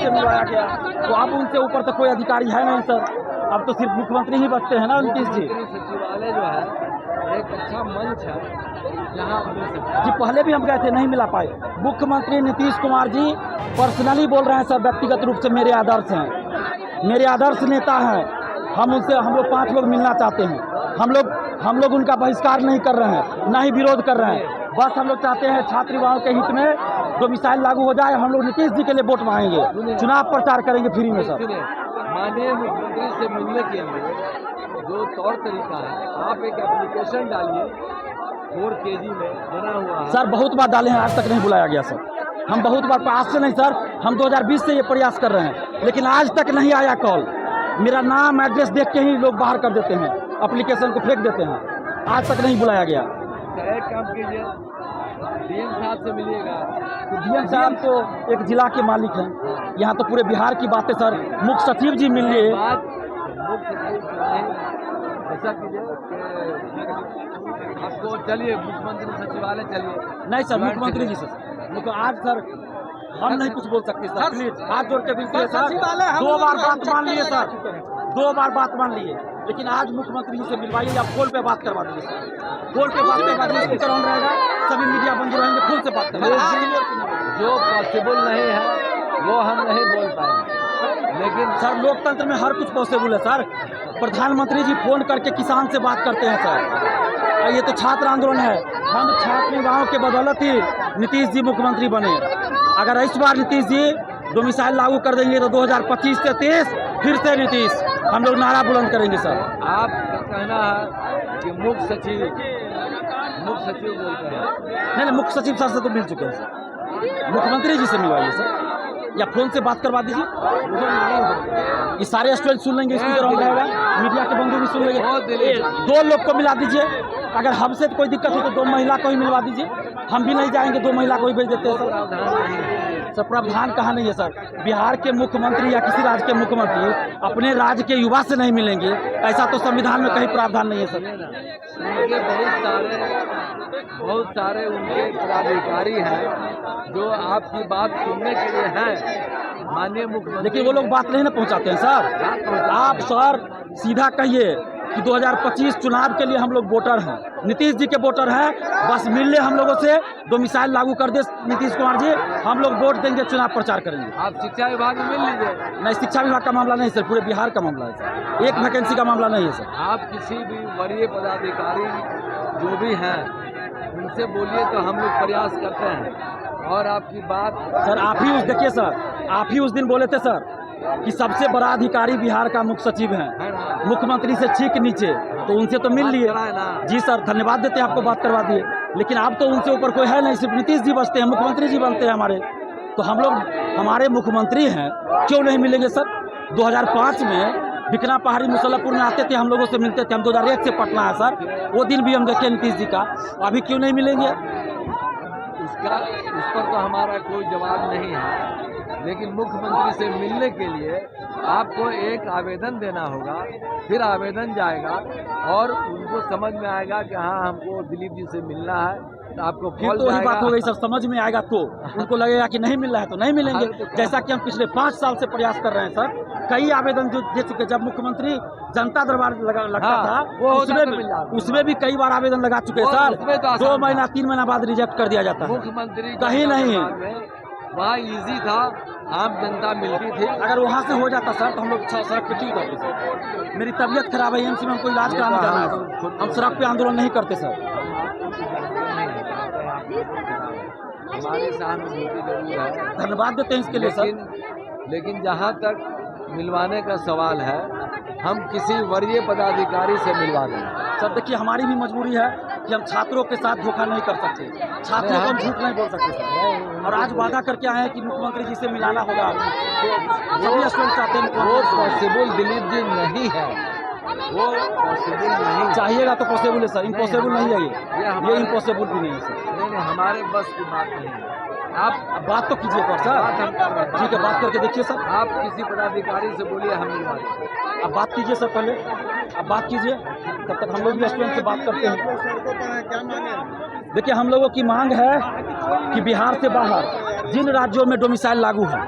से मिलवाया गया, तो अब उनसे ऊपर तो कोई अधिकारी है नहीं सर। अब तो सिर्फ मुख्यमंत्री ही बचते हैं ना नीतीश जी। सचिवालय जो है एक अच्छा मंच है जहाँ जी पहले भी हम गए थे, नहीं मिला पाए। मुख्यमंत्री नीतीश कुमार जी पर्सनली बोल रहे हैं सर, व्यक्तिगत रूप से मेरे आदर्श हैं, मेरे आदर्श नेता हैं। हम लोग 5 लोग मिलना चाहते हैं। हम लोग उनका बहिष्कार नहीं कर रहे हैं, ना ही विरोध कर रहे हैं। बस हम लोग चाहते हैं छात्र युवाओं के हित में डोमिसाइल लागू हो जाए। हम लोग नीतीश जी के लिए वोट मांगेंगे, चुनाव प्रचार करेंगे फ्री में सर। माननीय मुख्यमंत्री से मिलने के लिए जो तौर तरीका है, आप एक एप्लीकेशन डालिए 4 kg में बना हुआ है। सर बहुत बार डाले हैं, आज तक नहीं बुलाया गया सर। हम बहुत बार, आज से नहीं सर, हम 2020 से ये प्रयास कर रहे हैं, लेकिन आज तक नहीं आया कॉल। मेरा नाम एड्रेस देख के ही लोग बाहर कर देते हैं, एप्लीकेशन को फेंक देते हैं। आज तक नहीं बुलाया गया। एक काम कीजिए, डीएम साहब से मिलिएगा। तो डीएम साहब तो एक जिला के मालिक हैं, यहाँ तो पूरे बिहार की बात है सर। मुख्य सचिव जी मिल लिए। मुख्य सचिव ऐसा कीजिए आपको, चलिए मुख्यमंत्री सचिवालय चलिए। नहीं सर, मुख्यमंत्री जी से आज सर हम नहीं कुछ बोल सकते सर, प्लीज हाथ जोड़ के विनती है सर। 2 बार बात मान लिए सर, 2 बार बात मान लिए, लेकिन आज मुख्यमंत्री जी से मिलवाइए या फोन पे बात करवा दीजिए सर। फोन पे बात करवा दीजिए, स्पीकर ऑन रहेगा, सभी मीडिया बंद रहेंगे, फोन से बात करवाइए। जो पॉसिबल नहीं है वो हम नहीं बोल पाएंगे, लेकिन सर लोकतंत्र में हर कुछ पॉसिबल है सर। प्रधानमंत्री जी फोन करके किसान से बात करते हैं सर। ये तो छात्र आंदोलन है, हम छात्र युवाओं के बदौलत ही नीतीश जी मुख्यमंत्री बने। अगर इस बार नीतीश जी डोमिसाइल लागू कर देंगे तो 2025 से 23 फिर से नीतीश, हम लोग नारा बुलंद करेंगे सर। आपका कहना है कि मुख्य सचिव बोलते हैं। नहीं, मुख्य सचिव सर से तो मिल चुके हैं सर, मुख्यमंत्री जी से मिलवाइए सर, या फोन से बात करवा दीजिए। ये सारे स्टूडेंट सुन लेंगे, स्पीकर ऑन रहेगा, मीडिया के बंधु भी सुन लेंगे। 2 लोग को मिला दीजिए, अगर हमसे कोई दिक्कत हो तो 2 महिला को ही मिलवा दीजिए। हम भी नहीं जाएंगे, 2 महिला को ही भेज देते हैं सर। प्रावधान कहाँ नहीं है सर। बिहार के मुख्यमंत्री या किसी राज्य के मुख्यमंत्री अपने राज्य के युवा से नहीं मिलेंगे, ऐसा तो संविधान में कहीं प्रावधान नहीं है सर। उनके बहुत सारे उनके पदाधिकारी हैं जो आपकी बात सुनने के लिए हैं, माननीय मुख्यमंत्री। लेकिन वो लोग बात नहीं ना पहुंचाते हैं सर। आप सर सीधा कहिए कि 2025 चुनाव के लिए हम लोग वोटर हैं, नीतीश जी के वोटर हैं, बस मिल ले हम लोगों से, डोमिसाइल लागू कर दे नीतीश कुमार जी, हम लोग वोट देंगे, चुनाव प्रचार करेंगे। आप शिक्षा विभाग में मिल लीजिए। नहीं, शिक्षा विभाग का मामला नहीं सर, पूरे बिहार का मामला है सर, एक वैकेंसी का मामला नहीं है सर। आप किसी भी वरीय पदाधिकारी जो भी हैं उनसे बोलिए तो हम लोग प्रयास करते हैं। और आपकी बात सर आप ही देखिए सर, आप ही उस दिन बोले थे सर कि सबसे बड़ा अधिकारी बिहार का मुख्य सचिव है, मुख्यमंत्री से ठीक नीचे, तो उनसे तो मिल लिए। जी सर, धन्यवाद देते हैं, आपको बात करवा दिए, लेकिन अब तो उनसे ऊपर कोई है नहीं, सिर्फ नीतीश जी बचते हैं, मुख्यमंत्री जी बनते हैं हमारे। तो हम लोग, हमारे मुख्यमंत्री हैं, क्यों नहीं मिलेंगे सर। 2005 में बिकना पहाड़ी मुसल्लापुर में आते थे, हम लोगों से मिलते थे। हम 2001 से पटना है सर, वो दिन भी हम देखे नीतीश जी का, अभी क्यों नहीं मिलेंगे। इस पर तो हमारा कोई जवाब नहीं है, लेकिन मुख्यमंत्री से मिलने के लिए आपको एक आवेदन देना होगा, फिर आवेदन जाएगा और उनको समझ में आएगा कि हाँ हमको दिलीप जी से मिलना है, तो आपको फिर तो वही बात हो गई सर, समझ में आएगा तो उनको लगेगा कि नहीं मिल रहा है तो नहीं मिलेंगे। जैसा कि हम पिछले 5 साल से प्रयास कर रहे हैं सर, कई आवेदन जो दे चुके, जब मुख्यमंत्री जनता दरबार लगता था उसमें भी कई बार आवेदन लगा चुके हैं सर। 2 महीना 3 महीना बाद रिजेक्ट कर दिया जाता है। मुख्यमंत्री कहीं नहीं, वहाँ इजी था, आम जनता मिलती थी। अगर वहाँ से हो जाता सर तो हम लोग सड़क पे ठीक होते सर। मेरी तबीयत खराब है, एमसी में हमको इलाज कराने जाना है, हम सड़क पे आंदोलन नहीं करते सर। हमारी सहानुभूति जरूर है, धन्यवाद देते हैं इसके लिए सर। लेकिन जहाँ तक मिलवाने का सवाल है, हम किसी वरीय पदाधिकारी से मिलवा देंगे सर। देखिए हमारी भी मजबूरी है कि हम छात्रों के साथ धोखा नहीं कर सकते, छात्रों को हम झूठ नहीं बोल सकते सर। और आज वादा करके आए हैं कि मुख्यमंत्री जी से मिलाना होगा, सभी स्टूडेंट चाहते हैं। वो पॉसिबल दिलीप जी नहीं है, वो पॉसिबल नहीं। चाहिएगा तो पॉसिबल है सर, इम्पॉसिबल नहीं है ये इम्पॉसिबल भी नहीं है सर। नहीं, हमारे बस की बात नहीं है। आप बात तो कीजिए पर सर, ठीक है, बात करके देखिए सर। आप किसी पदाधिकारी से बोलिए, हम मिलवा देंगे। आप बात कीजिए सर, पहले आप बात कीजिए, तब तक हम लोग भी स्टूडेंट से बात करते हैं। देखिए हम लोगों की मांग है कि बिहार से बाहर जिन राज्यों में डोमिसाइल लागू है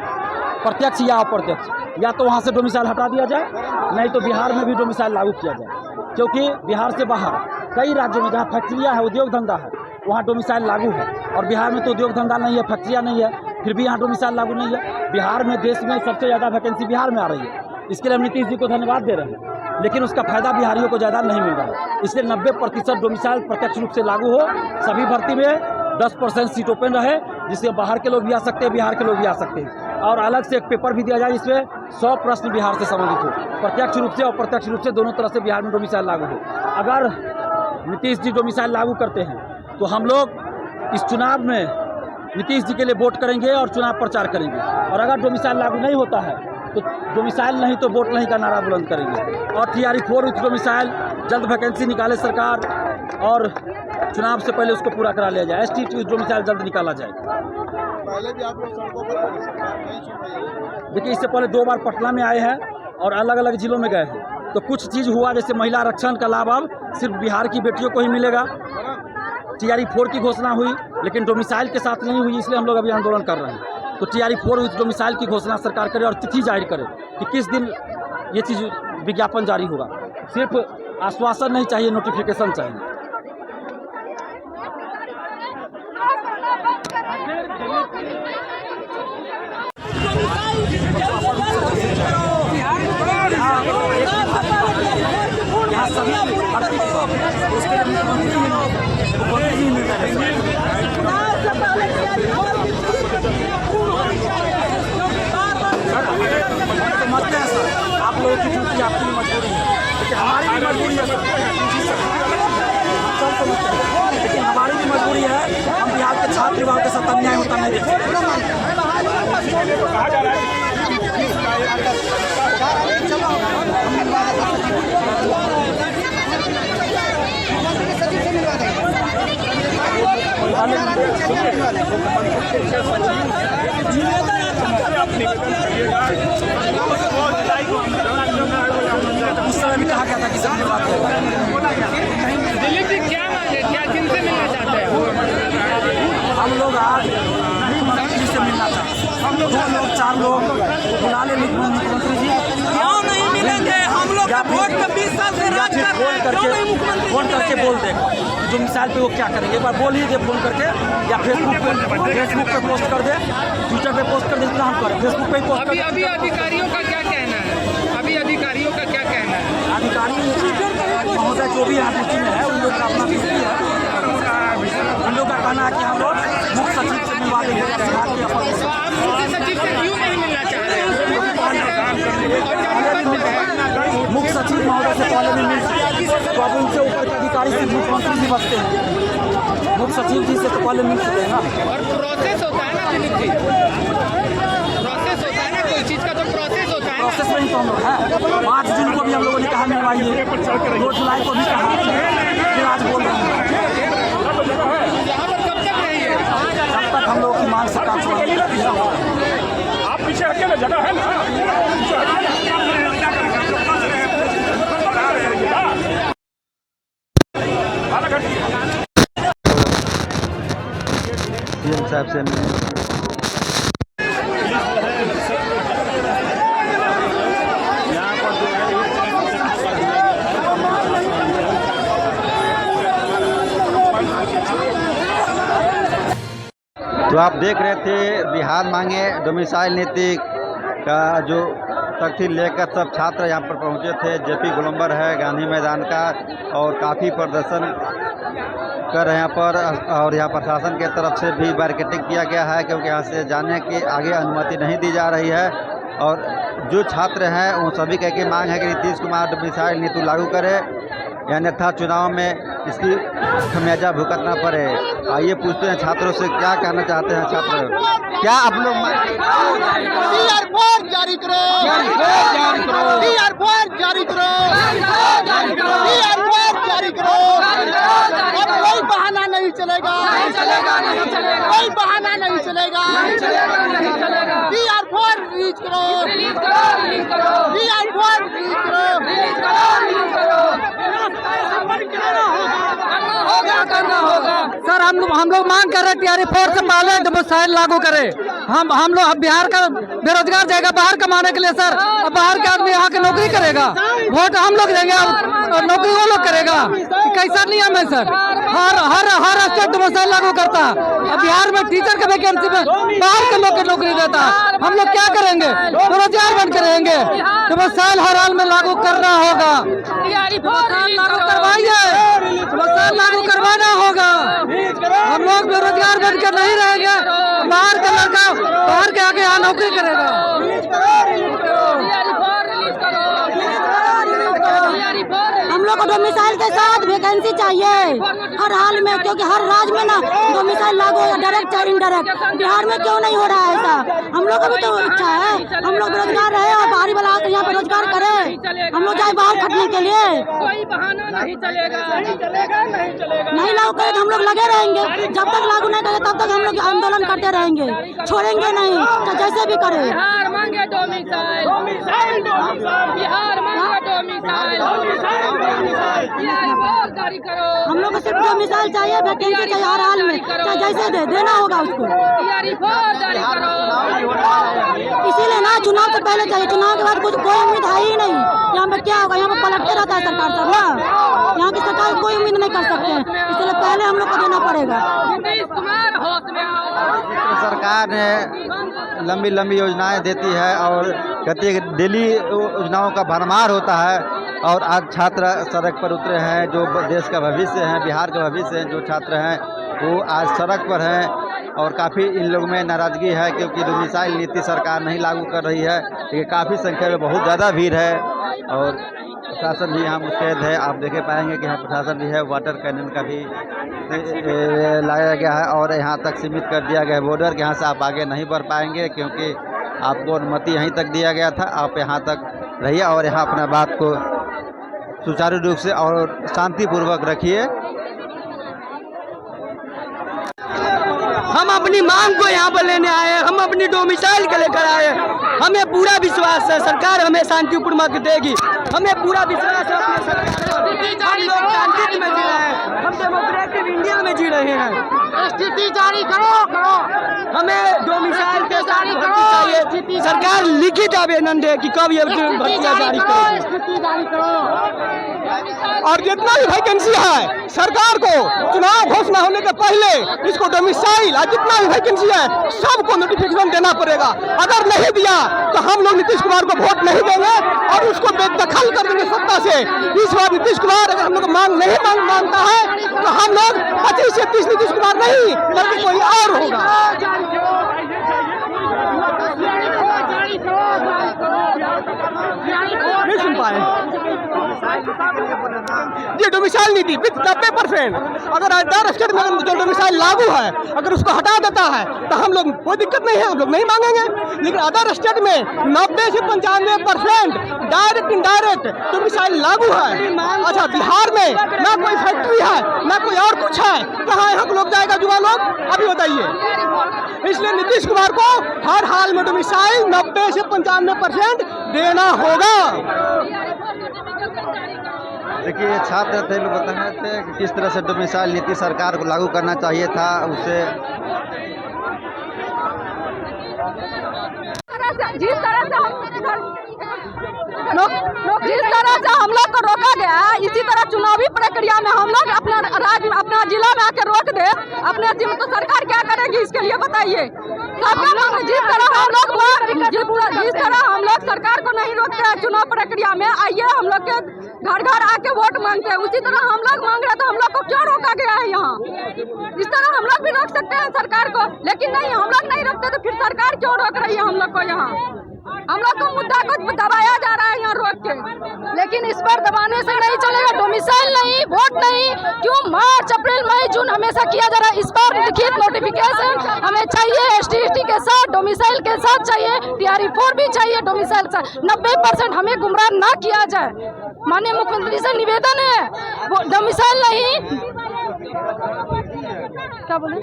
प्रत्यक्ष या अप्रत्यक्ष, या तो वहाँ से डोमिसाइल हटा दिया जाए, नहीं तो बिहार में भी डोमिसाइल लागू किया जाए। क्योंकि बिहार से बाहर कई राज्यों में जहाँ फैक्ट्रियाँ है, उद्योग धंधा है, वहाँ डोमिसाइल लागू है, और बिहार में तो उद्योग धंधा नहीं है, फैक्ट्रियाँ नहीं है, फिर भी यहाँ डोमिसाइल लागू नहीं है। बिहार में देश में सबसे ज़्यादा वैकेंसी बिहार में आ रही है, इसके लिए हम नीतीश जी को धन्यवाद दे रहे हैं, लेकिन उसका फायदा बिहारियों को ज़्यादा नहीं मिल रहा है। इसलिए 90% डोमिसाइल प्रत्यक्ष रूप से लागू हो, सभी भर्ती में 10% सीट ओपन रहे, जिससे बाहर के लोग भी आ सकते हैं, बिहार के लोग भी आ सकते हैं, और अलग से एक पेपर भी दिया जाए जिसमें 100 प्रश्न बिहार से संबंधित हो, प्रत्यक्ष रूप से और अप्रत्यक्ष रूप से दोनों तरह से बिहार में डोमिसाइल लागू हो। अगर नीतीश जी डोमिसाइल लागू करते हैं तो हम लोग इस चुनाव में नीतीश जी के लिए वोट करेंगे और चुनाव प्रचार करेंगे, और अगर डोमिसाइल लागू नहीं होता है तो डोमिसाइल नहीं तो वोट नहीं का नारा बुलंद करेंगे। और TRE 4 विथ डोमिसाइल जल्द वैकेंसी निकाले सरकार, और चुनाव से पहले उसको पूरा करा लिया जाए। ST विथ डोमिसाइल जल्द निकाला जाए। पहले भी आप लोग सड़कों पर सरकार नहीं सुन रही है। देखिए, इससे पहले 2 बार पटना में आए हैं और अलग अलग जिलों में गए हैं, तो कुछ चीज़ हुआ, जैसे महिला आरक्षण का लाभ अब सिर्फ बिहार की बेटियों को ही मिलेगा। TRE 4 की घोषणा हुई, लेकिन डोमिसाइल के साथ नहीं हुई, इसलिए हम लोग अभी आंदोलन कर रहे हैं। तो TRE 4 विथ डोमिसाइल की घोषणा सरकार करे और तिथि जाहिर करे कि किस दिन ये चीज़ विज्ञापन जारी होगा। सिर्फ आश्वासन नहीं चाहिए, नोटिफिकेशन चाहिए। यहाँ सभी भर्ती उसके नहीं मिल रहा है। समझते हैं सर, आप लोगों की ड्यूटी आपकी भी मजबूरी है, लेकिन हमारी भी मजबूरी है सर। सब समझते हैं, लेकिन हमारी भी मजबूरी है, हम बिहार के छात्र युवाओं के साथ अन्याय होता नहीं देख सकते। उस समय भी कहा गया था कि सब बात दिलीप जी क्या मांगे, क्या किनसे मिलना चाहते हैं? हम लोग आज मुख्यमंत्री जी से मिलना चाहते हैं। हम लोग 2 लोग 4 लोग बुला ले मुख्यमंत्री जी। क्यों नहीं मिलेंगे? हम लोग का वोट का 20 साल से राज कर रहे हैं, क्यों नहीं मुख्यमंत्री फोन करके बोल देगा जो मिसाइल पे वो क्या करेंगे, एक बार बोल ही दे फोन करके, या फेसबुक पे पोस्ट कर दे, ट्विटर पे पोस्ट कर दे, इतना हम करें, फेसबुक पे पोस्ट कर दे। अभी अधिकारियों का क्या कहना है? अभी अधिकारियों का क्या कहना है? अधिकारी महोदय जो भी यहाँ ड्यूटी में है, उन लोग का अपना ड्यूटी है। उन लोग का कहना है कि हम लोग मुख्य सचिव से मिलवा देंगे। तो आप मुख्य सचिव से क्यों नहीं मिलना चाह रहे हैं? मुख्य सचिव महोदय से पहले भी मिल चुके, तो अब उनसे ऊपर के अधिकारी से मुख्यमंत्री जी बचते हैं। मुख्य सचिव जी से तो पहले मिल चुके हैं ना। और प्रोसेस होता है ना दिलीप जी, प्रोसेस होता है ना, कोई चीज़ का तो प्रोसेस होता है। प्रोसेस में ही तो हम लोग हैं। 5 जून को भी हम लोगों ने कहा मिलवाइए, 2 जुलाई को भी कहा, फिर आज बोल रहे हैं। यहाँ पर कब तक रहेंगे? जब तक हम लोग की मांग सरकार छोड़ेगी। आप पीछे अकेले जगह है ना। साहब से तो आप देख रहे थे बिहार मांगे डोमिसाइल नीति का जो तख्ती लेकर सब छात्र यहाँ पर पहुँचे थे। JP गोलंबर है गांधी मैदान का, और काफ़ी प्रदर्शन कर रहे हैं यहाँ पर, और यहाँ प्रशासन के तरफ से भी बैरिकेडिंग किया गया है, क्योंकि यहाँ से जाने की आगे अनुमति नहीं दी जा रही है। और जो छात्र हैं वो सभी कह के मांग है कि नीतीश कुमार डोमिसाइल नीति लागू करे, अन्यथा चुनाव में इसकी खमियाजा भुगतना पड़े। आइए पूछते हैं छात्रों से क्या कहना चाहते हैं छात्र, क्या आप लोग TR4 जारी करो, TR4 जारी करो, TR4 जारी करो, और कोई बहाना नहीं चलेगा, कोई बहाना नहीं चलेगा, TR4 रिलीज करो, TR4 रिलीज करो, करना होगा, करना होगा। सर हम लोग मांग कर रहे हैं टीआरई 4 से पहले डोमिसाइल लागू करे। हम लोग बिहार का बेरोजगार जाएगा बाहर कमाने के लिए सर, अब बाहर के आदमी यहाँ के नौकरी करेगा, वोट हम लोग देंगे और नौकरी वो लोग करेगा। कैसा नियम है सर? हर स्टेट डोमिसाइल लागू करता है, अब बिहार में टीचर के वैकेंसी में बाहर के लोग को नौकरी देता है। हम लोग क्या करेंगे? बेरोजगार बन के रहेंगे। डोमिसाइल हर हाल में लागू करना होगा, लागू करवाइए, लागू करवाना होगा। हम लोग बेरोजगार बनकर नहीं रहेंगे, बाहर का लड़का बाहर के आके यहाँ नौकरी करेगा। हम लोग को डोमिसाइल के साथ वैकेंसी चाहिए हर हाल में, क्योंकि हर राज्य में ना डोमिसाइल लागू हो, डायरेक्ट चाहे इनडायरेक्ट। बिहार में क्यों नहीं हो रहा है ऐसा? हम लोग का भी तो इच्छा है, हम लोग बेरोजगार रहे और बाहरी वाला आकर यहाँ पे रोजगार करे, हम लोग जाए बाहर खटने के लिए। कोई बहाना नहीं चलेगा, नहीं लागू करे तो हम लोग लगे रहेंगे, जब तक लागू नहीं करे तब तक हम लोग आंदोलन करते रहेंगे, छोड़ेंगे नहीं, तो जैसे भी करे। बिहार मांगे डोमिसाइल, बिहार मांगे डोमिसाइल, जारी करो। हम लोग को सिर्फ डोमिसाइल चाहिए, वैकेंसी चाहिए हर हाल में, चाहे जैसे देना होगा उसको। जारी करो। इसीलिए ना चुनाव से पहले चाहिए, चुनाव के बाद कुछ कोई उम्मीद है ही नहीं। यहाँ पे क्या होगा? यहाँ पे पलटते रहता है सरकार सब ना, यहाँ की सरकार कोई उम्मीद नहीं कर सकते हैं, इसलिए पहले हम लोग को देना पड़ेगा। नीतीश कुमार होश में आओ। सरकार ने लंबी लंबी योजनाएं देती है और कहती है कि डेली योजनाओं का भरमार होता है, और आज छात्र सड़क पर उतरे हैं। जो देश का भविष्य है, बिहार का भविष्य है, जो छात्र हैं वो आज सड़क पर हैं और काफ़ी इन लोगों में नाराज़गी है क्योंकि डोमिसाइल नीति सरकार नहीं लागू कर रही है। लेकिन काफ़ी संख्या में बहुत ज़्यादा भीड़ है और प्रशासन भी यहाँ मुस्तैद है। आप देखे पाएंगे कि यहाँ प्रशासन भी है, वाटर कैनन का भी लाया गया है और यहाँ तक सीमित कर दिया गया है बॉर्डर के। यहाँ से आप आगे नहीं बढ़ पाएंगे क्योंकि आपको अनुमति यहीं तक दिया गया था। आप यहाँ तक रहिए और यहाँ अपना बात को सुचारू रूप से और शांतिपूर्वक रखिए। हम अपनी मांग को यहाँ पर लेने आए हैं, हम अपनी डोमिसाइल के लेकर आए हैं। हमें पूरा विश्वास है सरकार हमें शांतिपूर्वक देगी, हमें पूरा विश्वास है अपने सरकार पर। हम लोग शांति में जी रहे हैं, हम डेमोक्रेटिक इंडिया में जी रहे हैं। स्थिति जारी करो। हमें डोमिसाइल के जारी चाहिए, सरकार लिखित आवेदन दे कि कब ये भर्तियाँ जारी करेगी। स्थिति जारी करो। और जितना भी वैकेंसी है सरकार को चुनाव घोषणा होने के पहले इसको डोमिसाइल जितना भी वैकेंसी है सबको नोटिफिकेशन देना पड़ेगा। अगर नहीं दिया तो हम लोग नीतीश कुमार को वोट नहीं देंगे और उसको बेदखल कर देंगे सत्ता से। इस बार नीतीश कुमार अगर हम लोग मांग नहीं मानता है तो हम लोग 25 से 30 नीतीश कुमार नहीं बल्कि कोई और होगा। नहीं सुन पाए ये डोमिसाइल नीति 90%। अगर अदर स्टेट में जो डोमिसाइल लागू है अगर उसको हटा देता है तो हम लोग कोई दिक्कत नहीं है, हम लोग नहीं मांगेंगे। लेकिन अदर स्टेट में 90 से 95% डायरेक्ट इनडायरेक्ट डोमिसाइल लागू है। अच्छा बिहार में ना कोई फैक्ट्री है ना कोई और कुछ है, कहाँ यहाँ लोग जाएगा युवा लोग? अभी बताइए। इसलिए नीतीश कुमार को हर हाल में डोमिसाइल 90 से 95% देना होगा। देखिए छात्र थे, लोग बता रहे थे कि किस तरह से डोमिसाइल नीति सरकार को लागू करना चाहिए था। उसे जिस तरह से हम लोग को रोका गया इसी तरह चुनावी प्रक्रिया में हम लोग अपना राज्य अपना जिला में आकर रोक दे अपने जिले तो सरकार क्या करेगी इसके लिए बताइए। जिस तरह हम लोग सरकार को नहीं रोकते हैं चुनाव प्रक्रिया में, आइए हम लोग के घर घर आके वोट मांगते हैं, उसी तरह हम लोग मांग रहे हैं तो हम लोग को क्यों रोका गया है यहाँ? इस तरह हम लोग भी रोक सकते हैं सरकार को, लेकिन नहीं हम लोग नहीं रोकते तो फिर सरकार क्यों रोक रही है हम लोग को? यहाँ हम लोग को मुद्दा को दबाया जा रहा है यहाँ रोक के, लेकिन इस पर दबाने से नहीं चलेगा। डोमिसाइल नहीं, वोट नहीं, क्यों मार्च अप्रैल मई जून हमेशा किया जा रहा है। इस पर लिखित नोटिफिकेशन हमें चाहिए, ST के साथ डोमिसाइल के साथ चाहिए, TRE 4 भी चाहिए डोमिसाइल से 90%। हमें गुमराह ना किया जाए, माननीय मुख्यमंत्री से निवेदन है। वो डोमिसाइल नहीं क्या बोले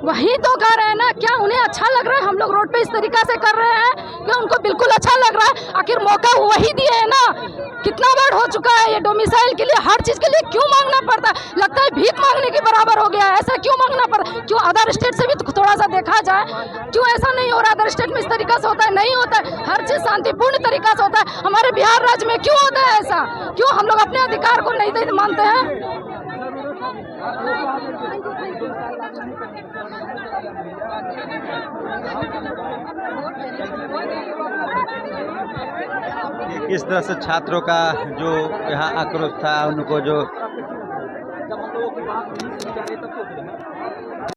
वही तो कह रहे हैं ना, क्या उन्हें अच्छा लग रहा है हम लोग रोड पे इस तरीका से कर रहे हैं? क्या उनको बिल्कुल अच्छा लग रहा है? आखिर मौका वही दिए है ना, कितना बार हो चुका है ये डोमिसाइल के लिए, हर चीज के लिए क्यों मांगना पड़ता है? लगता है भीख मांगने के बराबर हो गया है। ऐसा क्यों मांगना पड़ता है? क्यों अदर स्टेट से भी थोड़ा सा देखा जाए, क्यों ऐसा नहीं हो रहा? अदर स्टेट में इस तरीका से होता है? नहीं होता है, हर चीज शांतिपूर्ण तरीका से होता है। हमारे बिहार राज्य में क्यों होता है ऐसा? क्यों हम लोग अपने अधिकार को नहीं मानते हैं? किस तरह से छात्रों का जो यहाँ आक्रोश था, उनको जो